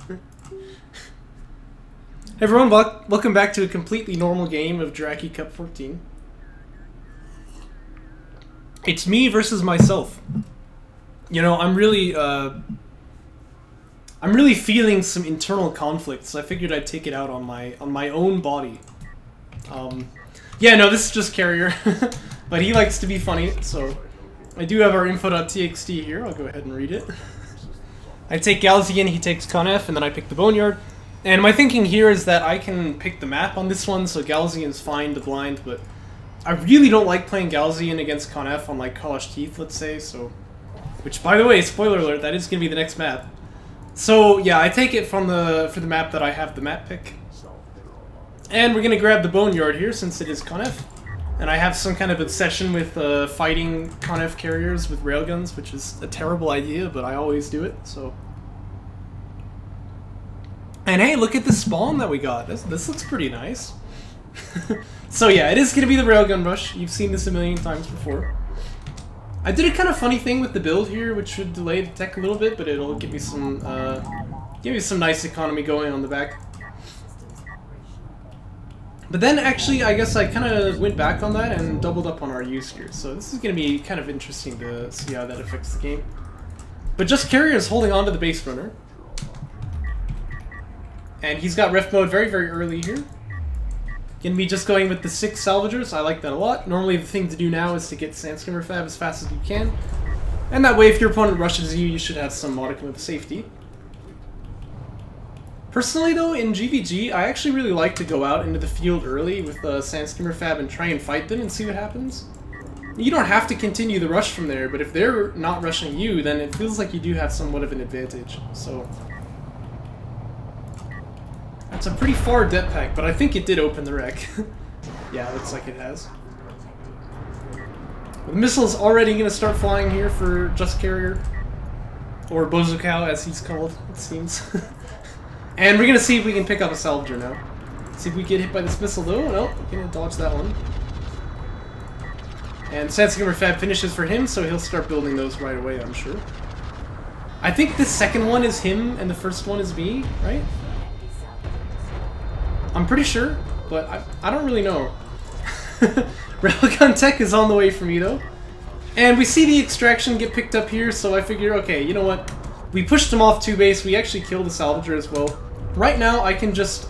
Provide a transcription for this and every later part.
Hey everyone, welcome back to a completely normal game of Jaraci Cup 14. It's me versus myself. You know, I'm really feeling some internal conflict, so I figured I'd take it out on my own body. Yeah, no, this is just Carrier, but he likes to be funny, so I do have our info.txt here. I'll go ahead and read it. I take Galzian, he takes Conef, and then I pick the Boneyard. And my thinking here is that I can pick the map on this one, so Galzian's fine to blind, but I really don't like playing Galzian against Conef on like Kalash Teeth, let's say, so... Which, by the way, spoiler alert, that is going to be the next map. So, yeah, I take it for the map that I have the map pick. And we're going to grab the Boneyard here, since it is Conef. And I have some kind of obsession with fighting Conef carriers with railguns, which is a terrible idea, but I always do it, so... And hey, look at the spawn that we got. This looks pretty nice. So yeah, it is going to be the railgun rush. You've seen this a million times before. I did a kind of funny thing with the build here, which should delay the tech a little bit, but it'll give me some nice economy going on the back. But then actually, I guess I kind of went back on that and doubled up on our use here. So this is going to be kind of interesting to see how that affects the game. But just Carrier is holding on to the base runner. And he's got ref mode very, very early here. Gonna be just going with the 6 salvagers. I like that a lot. Normally the thing to do now is to get Sandskimmer Fab as fast as you can. And that way if your opponent rushes you, you should have some modicum of safety. Personally though, in GVG, I actually really like to go out into the field early with Sandskimmer Fab and try and fight them and see what happens. You don't have to continue the rush from there, but if they're not rushing you, then it feels like you do have somewhat of an advantage. So... It's a pretty far depth pack, but I think it did open the wreck. Yeah, looks like it has. The missile's already going to start flying here for Just Carrier. Or Bozocow, as he's called, it seems. And we're going to see if we can pick up a salvager now. See if we get hit by this missile, though. Nope, we're going to dodge that one. And Sandskimmer Fab finishes for him, so he'll start building those right away, I'm sure. I think the second one is him, and the first one is me, right? I'm pretty sure, but I don't really know. Railgun tech is on the way for me, though. And we see the extraction get picked up here, so I figure, okay, you know what? We pushed him off 2 base, we actually killed the salvager as well. Right now, I can just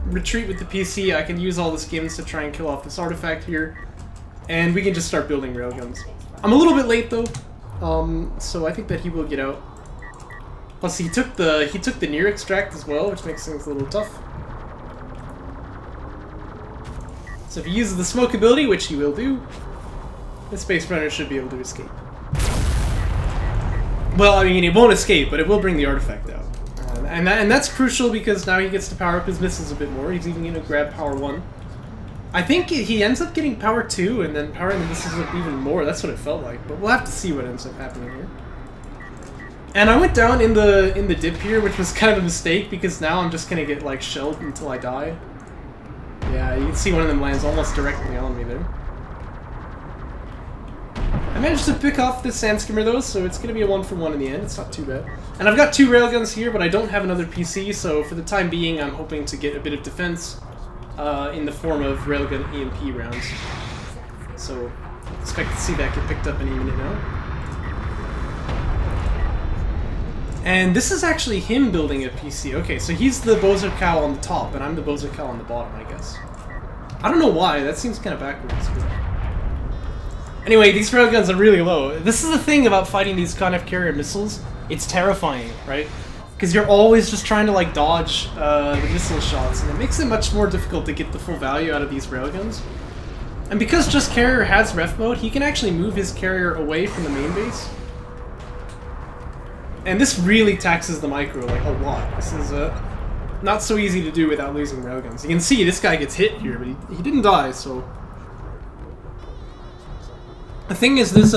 retreat with the PC, I can use all the skins to try and kill off this artifact here. And we can just start building railguns. I'm a little bit late, though, so I think that he will get out. Plus, he took the near extract as well, which makes things a little tough. So if he uses the smoke ability, which he will do, the Space Runner should be able to escape. Well, I mean, it won't escape, but it will bring the artifact out. And that's crucial because now he gets to power up his missiles a bit more. He's even going to grab power 1. I think he ends up getting power 2 and then powering the missiles up even more. That's what it felt like, but we'll have to see what ends up happening here. And I went down in the dip here, which was kind of a mistake because now I'm just going to get like shelled until I die. Yeah, you can see one of them lands almost directly on me there. I managed to pick off this Sandskimmer though, so it's going to be a 1-for-1 in the end. It's not too bad. And I've got 2 railguns here, but I don't have another PC, so for the time being I'm hoping to get a bit of defense in the form of railgun EMP rounds. So, expect to see that get picked up any minute now. And this is actually him building a PC. Okay, so he's the Bozocow on the top, and I'm the Bozocow on the bottom, I guess. I don't know why, that seems kind of backwards. But... Anyway, these railguns are really low. This is the thing about fighting these Conef carrier missiles. It's terrifying, right? Because you're always just trying to like dodge the missile shots, and it makes it much more difficult to get the full value out of these railguns. And because Just Carrier has ref mode, he can actually move his carrier away from the main base. And this really taxes the micro, like, a lot. This is not so easy to do without losing railguns. You can see this guy gets hit here, but he didn't die, so... The thing is, there's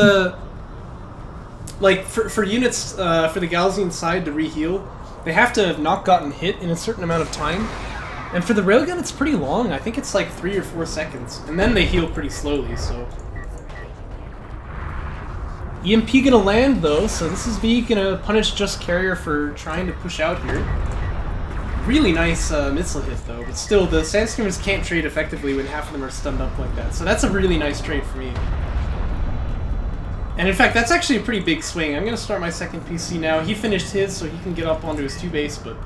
like, for units, for the Galzian side to re-heal, they have to have not gotten hit in a certain amount of time. And for the railgun, it's pretty long. I think it's like 3 or 4 seconds. And then they heal pretty slowly, so... EMP gonna land though, so this is me gonna punish Just Carrier for trying to push out here. Really nice missile hit though, but still the Sandskimmers can't trade effectively when half of them are stunned up like that. So that's a really nice trade for me. And in fact, that's actually a pretty big swing. I'm going to start my second PC now. He finished his, so he can get up onto his 2 base, but...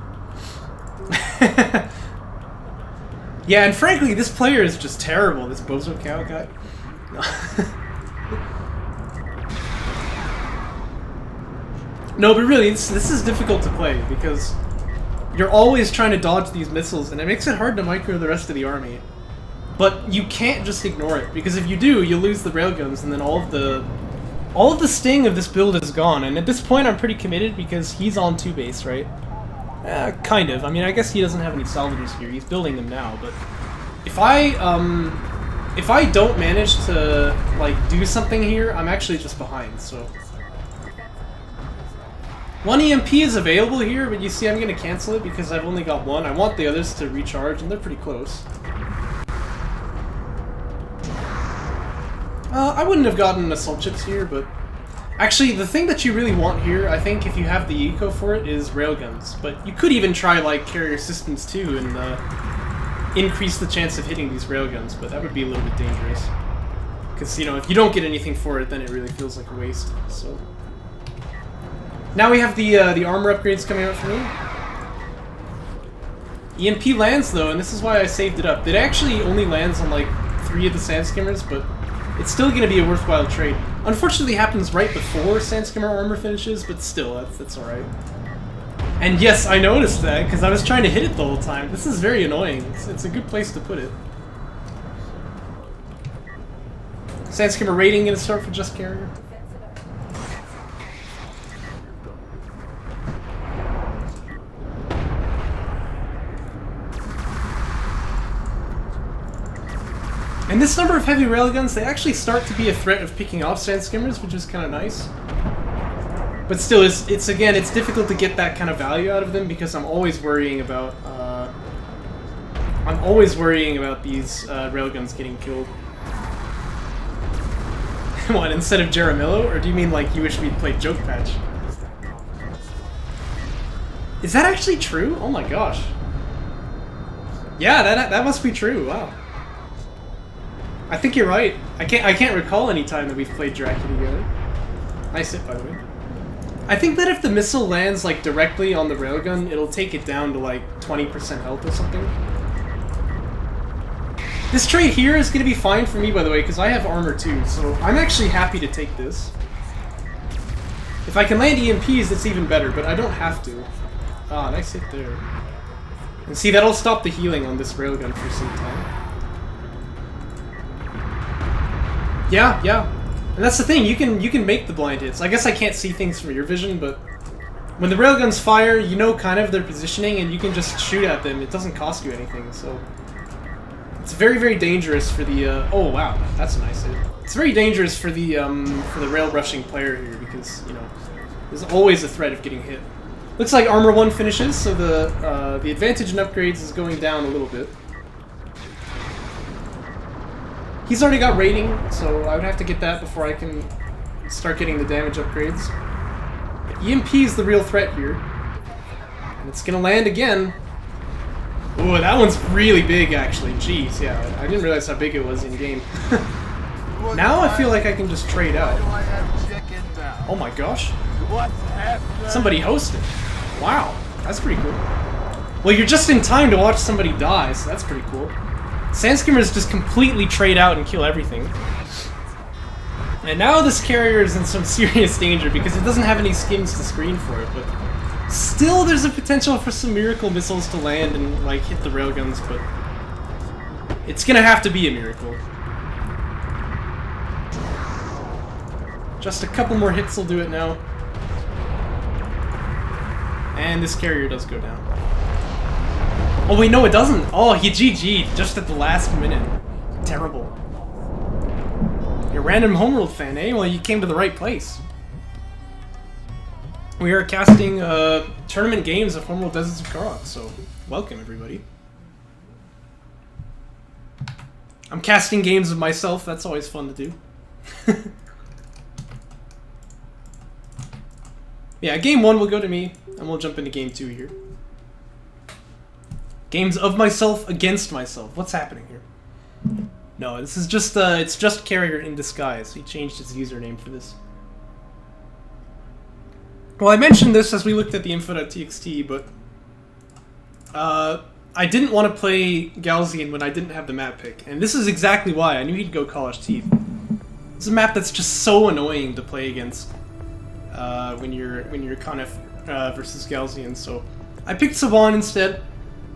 yeah, and frankly, this player is just terrible, this Bozocow guy. No, but really, this is difficult to play, because you're always trying to dodge these missiles, and it makes it hard to micro the rest of the army. But you can't just ignore it, because if you do, you'll lose the railguns, and then all of the sting of this build is gone. And at this point, I'm pretty committed, because he's on 2 base, right? Kind of. I mean, I guess he doesn't have any salvagers here. He's building them now, but if I don't manage to, like, do something here, I'm actually just behind, so... 1 EMP is available here, but you see I'm going to cancel it because I've only got 1. I want the others to recharge, and they're pretty close. I wouldn't have gotten assault chips here, but... Actually, the thing that you really want here, I think, if you have the eco for it, is railguns. But you could even try, like, carrier systems too, and increase the chance of hitting these railguns, but that would be a little bit dangerous. Because, you know, if you don't get anything for it, then it really feels like a waste, so... Now we have the armor upgrades coming out for me. EMP lands though, and this is why I saved it up. It actually only lands on like 3 of the Sandskimmers, but it's still going to be a worthwhile trade. Unfortunately, it happens right before Sandskimmer armor finishes, but still, that's alright. And yes, I noticed that, because I was trying to hit it the whole time. This is very annoying. It's a good place to put it. Sandskimmer rating going to start for just carrier. And this number of heavy railguns, they actually start to be a threat of picking off Sandskimmers, which is kind of nice. But still, it's again, it's difficult to get that kind of value out of them because I'm always worrying about these railguns getting killed. What, instead of Jaramillo? Or do you mean like you wish we'd played Joke Patch? Is that actually true? Oh my gosh. Yeah, that must be true. Wow. I think you're right. I can't recall any time that we've played Jaraci together. Nice hit, by the way. I think that if the missile lands like directly on the railgun, it'll take it down to like 20% health or something. This trade here is going to be fine for me, by the way, because I have armor too, so I'm actually happy to take this. If I can land EMPs, that's even better, but I don't have to. Ah, nice hit there. And see, that'll stop the healing on this railgun for some time. Yeah, yeah. And that's the thing, you can make the blind hits. I guess I can't see things from your vision, but when the railguns fire, you know kind of their positioning, and you can just shoot at them. It doesn't cost you anything, so... It's very, very dangerous for the, oh wow, that's a nice hit. It's very dangerous for the rail rushing player here, because, you know, there's always a threat of getting hit. Looks like Armor 1 finishes, so the advantage in upgrades is going down a little bit. He's already got rating, so I would have to get that before I can start getting the damage upgrades. But EMP is the real threat here. And it's gonna land again. Ooh, that one's really big, actually. Jeez, yeah, I didn't realize how big it was in-game. Now I feel like I can just trade out. Oh my gosh. Somebody hosted. Wow, that's pretty cool. Well, you're just in time to watch somebody die, so that's pretty cool. Sandskimmers just completely trade out and kill everything. And now this carrier is in some serious danger because it doesn't have any skins to screen for it, but still there's a potential for some miracle missiles to land and like hit the railguns, but it's gonna have to be a miracle. Just a couple more hits will do it now. And this carrier does go down. Oh wait, no it doesn't! Oh, he GG'd just at the last minute. Terrible. You're a random Homeworld fan, eh? Well, you came to the right place. We are casting tournament games of Homeworld Deserts of Kharak, so welcome everybody. I'm casting games of myself, that's always fun to do. Yeah, game 1 will go to me, and we'll jump into game 2 here. Games of myself against myself. What's happening here? No, this is just, it's just Carrier in disguise. He changed his username for this. Well, I mentioned this as we looked at the info.txt, but I didn't want to play Galzian when I didn't have the map pick, and this is exactly why. I knew he'd go College Teeth. It's a map that's just so annoying to play against when you're Conif versus Galzian, so I picked Saban instead.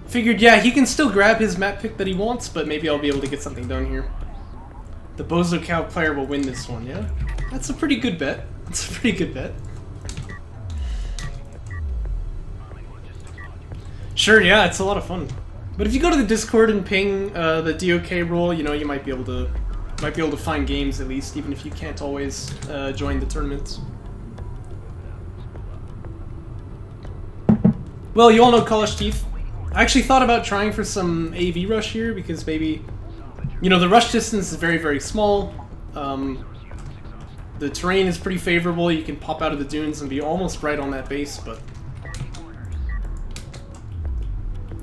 Figured, yeah, he can still grab his map pick that he wants, but maybe I'll be able to get something done here. The Bozocow player will win this one, yeah? That's a pretty good bet. That's a pretty good bet. Sure, yeah, it's a lot of fun. But if you go to the Discord and ping the DOK role, you know, you might be able to find games at least, even if you can't always join the tournaments. Well, you all know College Teeth. I actually thought about trying for some AV rush here because maybe, you know, the rush distance is very, very small. The terrain is pretty favorable. You can pop out of the dunes and be almost right on that base, but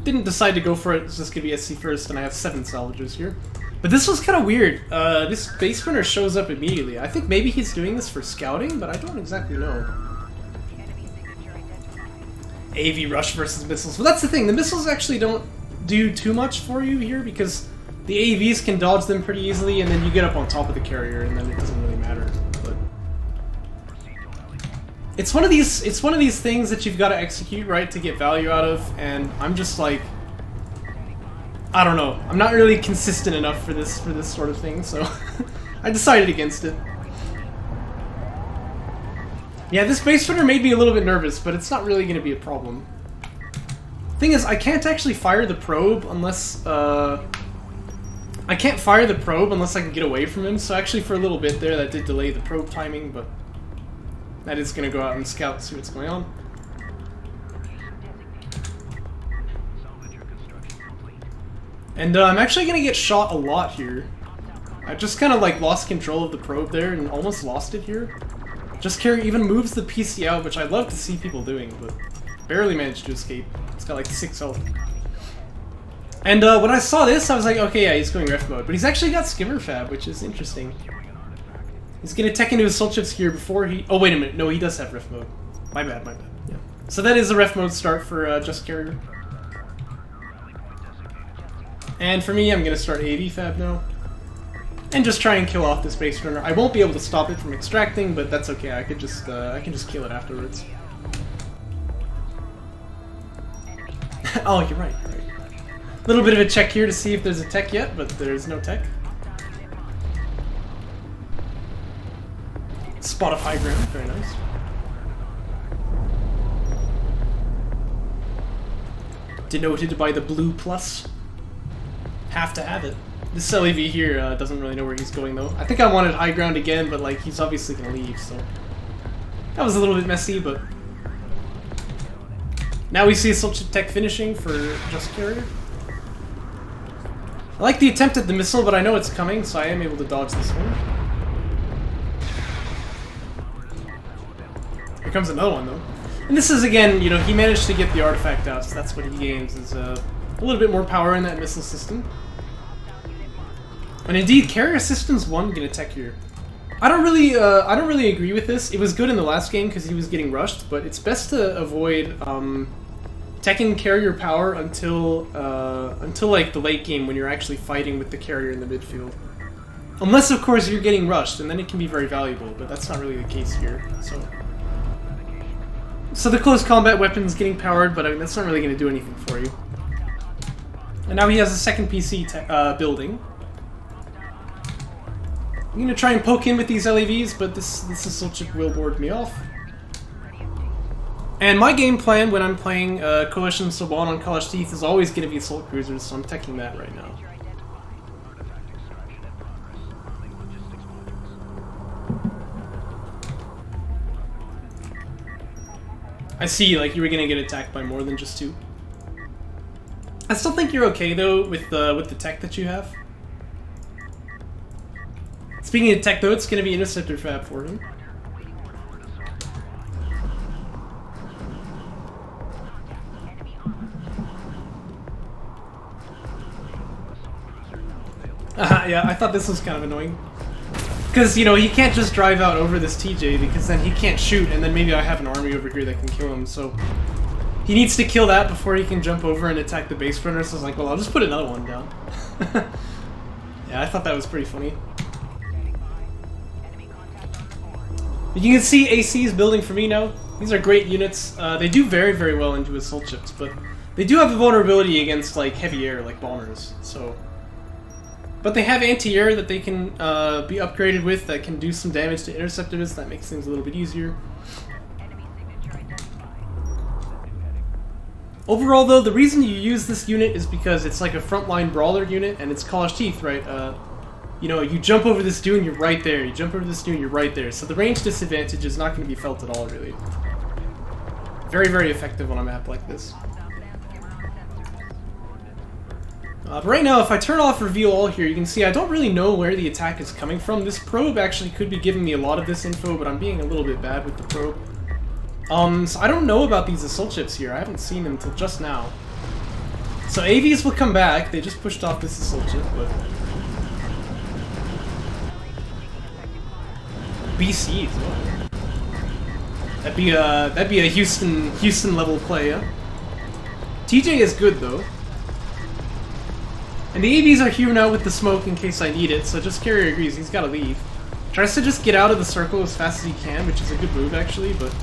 didn't decide to go for it. It's just gonna be SC first, and I have 7 salvagers here. But this was kind of weird. This base runner shows up immediately. I think maybe he's doing this for scouting, but I don't exactly know. AV rush versus missiles. Well, that's the thing. The missiles actually don't do too much for you here because the AVs can dodge them pretty easily, and then you get up on top of the carrier, and then it doesn't really matter. But it's one of these things that you've got to execute right to get value out of, and I'm just like, I don't know. I'm not really consistent enough for this sort of thing, so I decided against it. Yeah, this base runner made me a little bit nervous, but it's not really going to be a problem. Thing is, I can't actually fire the probe unless, I can't fire the probe unless I can get away from him, so actually for a little bit there that did delay the probe timing, but that is going to go out and scout and see what's going on. And I'm actually going to get shot a lot here. I just kind of like lost control of the probe there and almost lost it here. Just Carry even moves the PC out, which I love to see people doing, but barely managed to escape. It's got like 6 health. And when I saw this, I was like, okay, yeah, he's going ref mode. But he's actually got Skimmer Fab, which is interesting. He's gonna tech into his soul chips here before he... Oh, wait a minute. No, he does have ref mode. My bad, my bad. Yeah. So that is a ref mode start for Just Carrier. And for me, I'm gonna start AV Fab now. And just try and kill off this base runner. I won't be able to stop it from extracting, but that's okay. I can just kill it afterwards. Oh, you're right. You're right. A little bit of a check here to see if there's a tech yet, but there's no tech. Spot of high ground. Very nice. Denoted by the blue plus. Have to have it. This LAV here doesn't really know where he's going, though. I think I wanted high ground again, but like he's obviously going to leave, so... That was a little bit messy, but... Now we see a Soul Chip Tech finishing for Just Carrier. I like the attempt at the missile, but I know it's coming, so I am able to dodge this one. Here comes another one, though. And this is, again, you know, he managed to get the artifact out, so that's what he gains, is a little bit more power in that missile system. And indeed, Carrier Systems 1 get a tech here. I don't really agree with this. It was good in the last game because he was getting rushed, but it's best to avoid teching carrier power until like the late game when you're actually fighting with the carrier in the midfield. Unless, of course, you're getting rushed, and then it can be very valuable, but that's not really the case here. So the close combat weapon's getting powered, but I mean that's not really going to do anything for you. And now he has a second PC building. I'm gonna try and poke in with these LAVs, but this Soul Chip will board me off. And my game plan when I'm playing Coalition Soban on College Teeth is always gonna be Assault Cruisers, so I'm teching that right now. I see, like, you were gonna get attacked by more than just 2. I still think you're okay, though, with the tech that you have. Speaking of tech, though, it's going to be Interceptor Fab for him. Yeah, I thought this was kind of annoying. Because, you know, he can't just drive out over this TJ, because then he can't shoot, and then maybe I have an army over here that can kill him, so... He needs to kill that before he can jump over and attack the base runner, so I was like, well, I'll just put another one down. Yeah, I thought that was pretty funny. You can see AC is building for me now. These are great units. They do very, very well into assault ships, but they do have a vulnerability against, like, heavy air, like bombers, so... But they have anti-air that they can be upgraded with that can do some damage to interceptors. That makes things a little bit easier. Overall, though, the reason you use this unit is because it's like a frontline brawler unit, and it's College Teeth, right? You know, you jump over this dune, you're right there. You jump over this dune, you're right there. So the range disadvantage is not going to be felt at all, really. Very, very effective on a map like this. But right now, if I turn off Reveal All here, you can see I don't really know where the attack is coming from. This probe actually could be giving me a lot of this info, but I'm being a little bit bad with the probe. So I don't know about these assault ships here. I haven't seen them until just now. So AVs will come back. They just pushed off this assault ship, but... BC as well. That'd be a Houston level play, yeah? TJ is good, though. And the AVs are here now with the smoke in case I need it, so just Carrier agrees, he's gotta leave. Tries to just get out of the circle as fast as he can, which is a good move actually, but...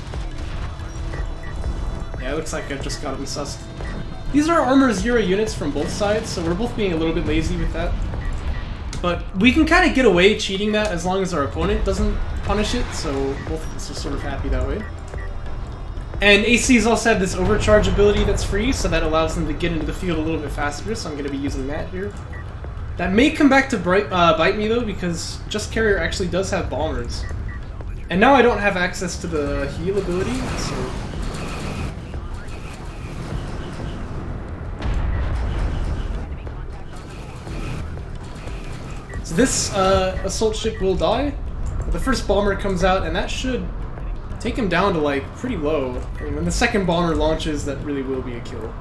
Yeah, it looks like I've just gotta be sussed. These are Armor 0 units from both sides, so we're both being a little bit lazy with that. But we can kind of get away cheating that as long as our opponent doesn't punish it, so both of us are sort of happy that way. And ACs also have this overcharge ability that's free, so that allows them to get into the field a little bit faster, so I'm going to be using that here. That may come back to bite me, though, because Just Carrier actually does have bombers. And now I don't have access to the heal ability, so... So this assault ship will die. The first bomber comes out, and that should... take him down to, like, pretty low. And when the second bomber launches, that really will be a kill.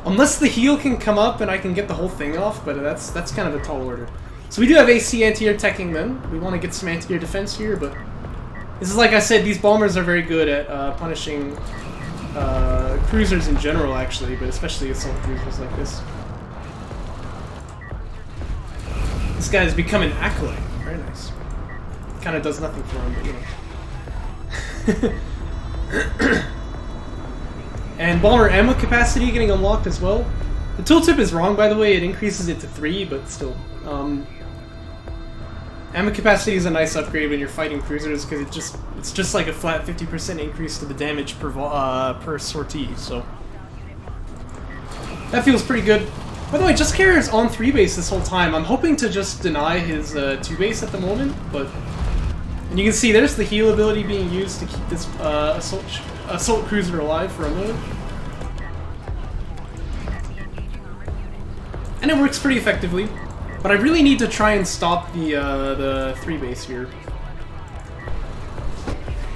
Unless the heal can come up and I can get the whole thing off, but that's kind of a tall order. So we do have AC anti-air teching them. We want to get some anti-air defense here, but... This is like I said, these bombers are very good at punishing cruisers in general, actually, but especially assault cruisers like this. This guy has become an acolyte. Very nice. Kind of does nothing for him, but you know. And bomber ammo capacity getting unlocked as well. The tooltip is wrong, by the way. It increases it to 3, but still. Ammo capacity is a nice upgrade when you're fighting cruisers because it's just like a flat 50% increase to the damage per sortie. So that feels pretty good. By the way, Just Carrier's on 3 base this whole time. I'm hoping to just deny his 2 base at the moment, but... And you can see there's the heal ability being used to keep this assault cruiser alive for a moment. And it works pretty effectively. But I really need to try and stop the 3 base here.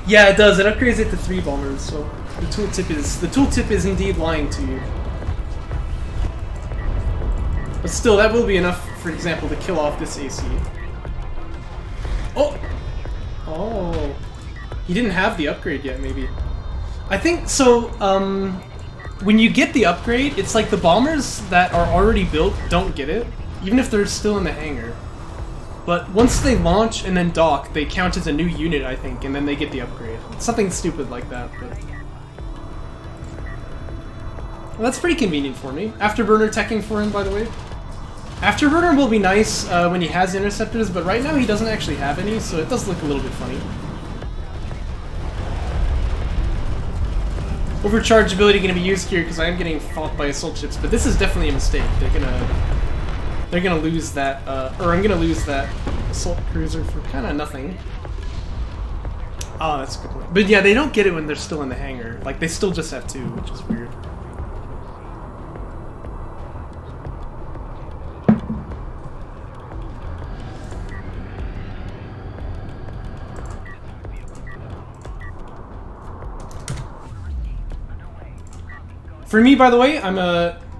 Yeah, it does. It upgrades it to 3 bombers, so the tooltip is indeed lying to you. But still, that will be enough, for example, to kill off this AC. Oh! Oh. He didn't have the upgrade yet, maybe. I think, so, when you get the upgrade, it's like the bombers that are already built don't get it, even if they're still in the hangar. But once they launch and then dock, they count as a new unit, I think, and then they get the upgrade. Something stupid like that, but... Well, that's pretty convenient for me. Afterburner teching for him, by the way. Afterburner will be nice when he has interceptors, but right now he doesn't actually have any, so it does look a little bit funny. Overcharge ability going to be used here because I am getting fought by assault ships, but this is definitely a mistake. They're gonna lose that, or I'm gonna lose that assault cruiser for kind of nothing. Oh, that's a good point. But yeah, they don't get it when they're still in the hangar. Like, they still just have 2, which is weird. For me, by the way, I'm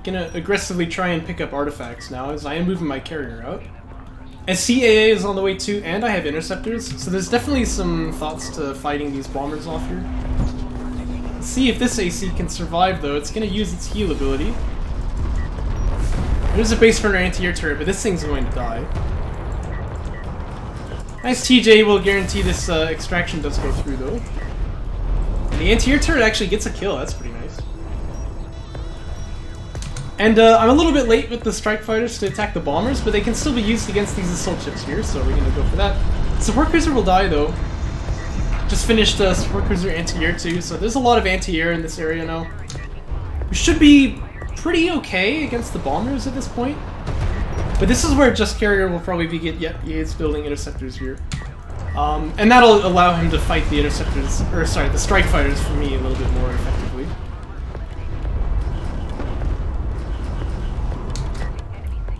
gonna aggressively try and pick up artifacts now, as I am moving my carrier out. SCAA is on the way too, and I have interceptors, so there's definitely some thoughts to fighting these bombers off here. Let's see if this AC can survive though. It's gonna use its heal ability. There's a base runner anti-air turret, but this thing's going to die. Nice TJ will guarantee this extraction does go through though. And the anti-air turret actually gets a kill, that's pretty nice. And I'm a little bit late with the strike fighters to attack the bombers, but they can still be used against these assault ships here, so we're gonna go for that. Support cruiser will die though. Just finished support cruiser anti-air too, so there's a lot of anti-air in this area now. We should be pretty okay against the bombers at this point. But this is where just carrier will probably be Yates building interceptors here. And that'll allow him to fight the interceptors, or sorry, the strike fighters for me a little bit more effectively.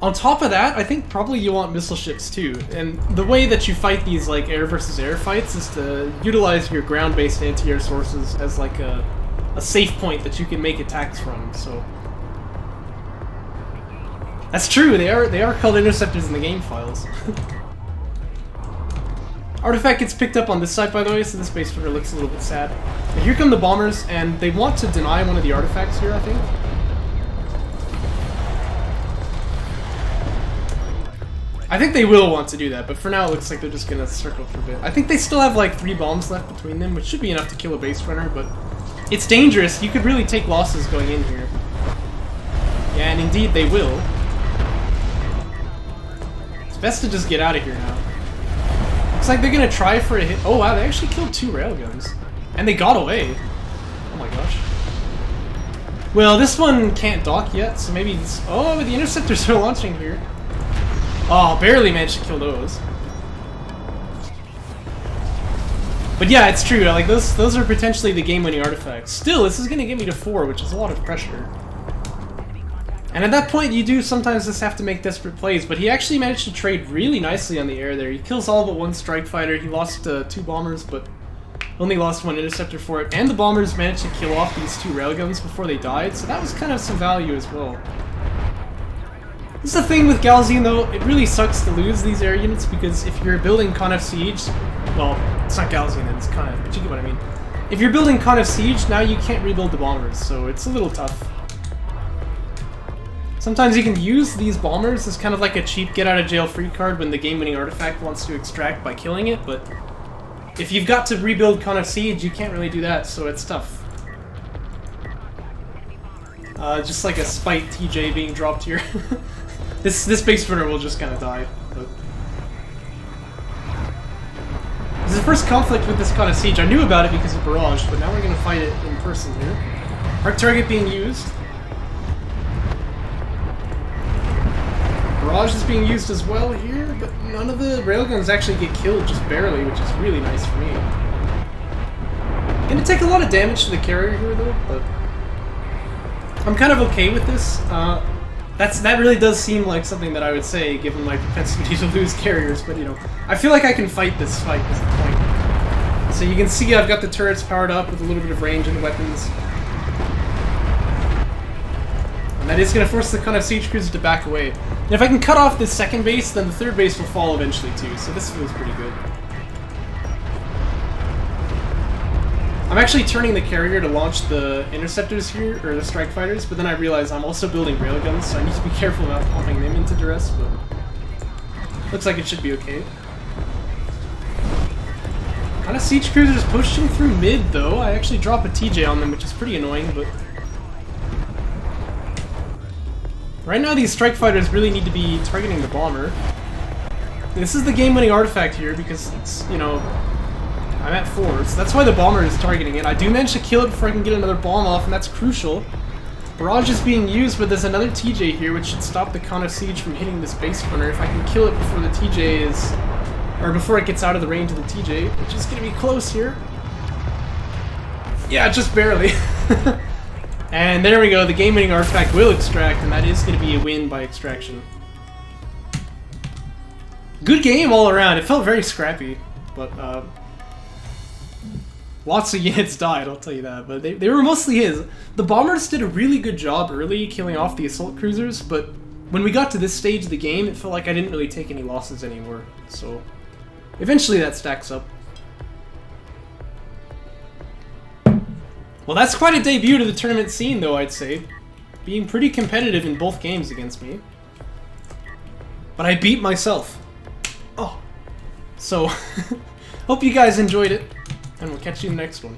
On top of that, I think probably you want missile ships too. And the way that you fight these like air versus air fights is to utilize your ground-based anti-air sources as like a safe point that you can make attacks from. So that's true. They are called interceptors in the game files. Artifact gets picked up on this side, by the way, so this base runner looks a little bit sad. But here come the bombers, and they want to deny one of the artifacts here, I think. I think they will want to do that, but for now it looks like they're just gonna circle for a bit. I think they still have like 3 bombs left between them, which should be enough to kill a base runner, but it's dangerous. You could really take losses going in here. Yeah, and indeed they will. It's best to just get out of here now. Looks like they're gonna try for a hit. Oh wow, they actually killed 2 railguns. And they got away. Oh my gosh. Well, this one can't dock yet, so maybe it's... Oh, but the interceptors are launching here. Oh, barely managed to kill those. But yeah, it's true. Like those are potentially the game-winning artifacts. Still, this is gonna get me to 4, which is a lot of pressure. And at that point, you do sometimes just have to make desperate plays. But he actually managed to trade really nicely on the air there. He kills all but 1 strike fighter. He lost 2 bombers, but only lost 1 interceptor for it. And the bombers managed to kill off these 2 railguns before they died. So that was kind of some value as well. This is the thing with Galzine though, it really sucks to lose these air units because if you're building Con F Siege, well, it's not Galzine, it's Con F, but you get what I mean. If you're building Con F Siege, now you can't rebuild the bombers, so it's a little tough. Sometimes you can use these bombers as kind of like a cheap get-out-of-jail-free card when the game-winning artifact wants to extract by killing it, but if you've got to rebuild Con F Siege, you can't really do that, so it's tough. Just like a spite TJ being dropped here. This base runner will just kind of die. But this is the first conflict with this Con F Siege. I knew about it because of Barrage, but now we're going to fight it in person here. Arc target being used. Barrage is being used as well here, but none of the railguns actually get killed, just barely, which is really nice for me. Gonna take a lot of damage to the carrier here though, but I'm kind of okay with this. That really does seem like something that I would say, given my propensity to lose carriers, but you know, I feel like I can fight this fight is the point. So you can see I've got the turrets powered up with a little bit of range and weapons. And that is going to force the Con F Siege cruiser to back away. And if I can cut off this second base, then the third base will fall eventually too, so this feels pretty good. I'm actually turning the carrier to launch the interceptors here, or the strike fighters, but then I realize I'm also building railguns, so I need to be careful about pumping them into duress, but looks like it should be okay. Kind of siege cruisers pushing through mid though. I actually drop a TJ on them, which is pretty annoying, but right now these strike fighters really need to be targeting the bomber. This is the game-winning artifact here because it's, you know, I'm at 4, so that's why the bomber is targeting it. I do manage to kill it before I can get another bomb off, and that's crucial. Barrage is being used, but there's another TJ here, which should stop the Con F Siege from hitting this base runner. If I can kill it before the TJ is... or before it gets out of the range of the TJ, which is going to be close here. Yeah, just barely. And there we go, the game-winning artifact will extract, and that is going to be a win by extraction. Good game all around. It felt very scrappy, but Lots of units died, I'll tell you that, but they were mostly his. The bombers did a really good job early killing off the assault cruisers, but when we got to this stage of the game, it felt like I didn't really take any losses anymore, so eventually that stacks up. Well, that's quite a debut to the tournament scene, though, I'd say. Being pretty competitive in both games against me. But I beat myself. Oh. So, hope you guys enjoyed it, and we'll catch you in the next one.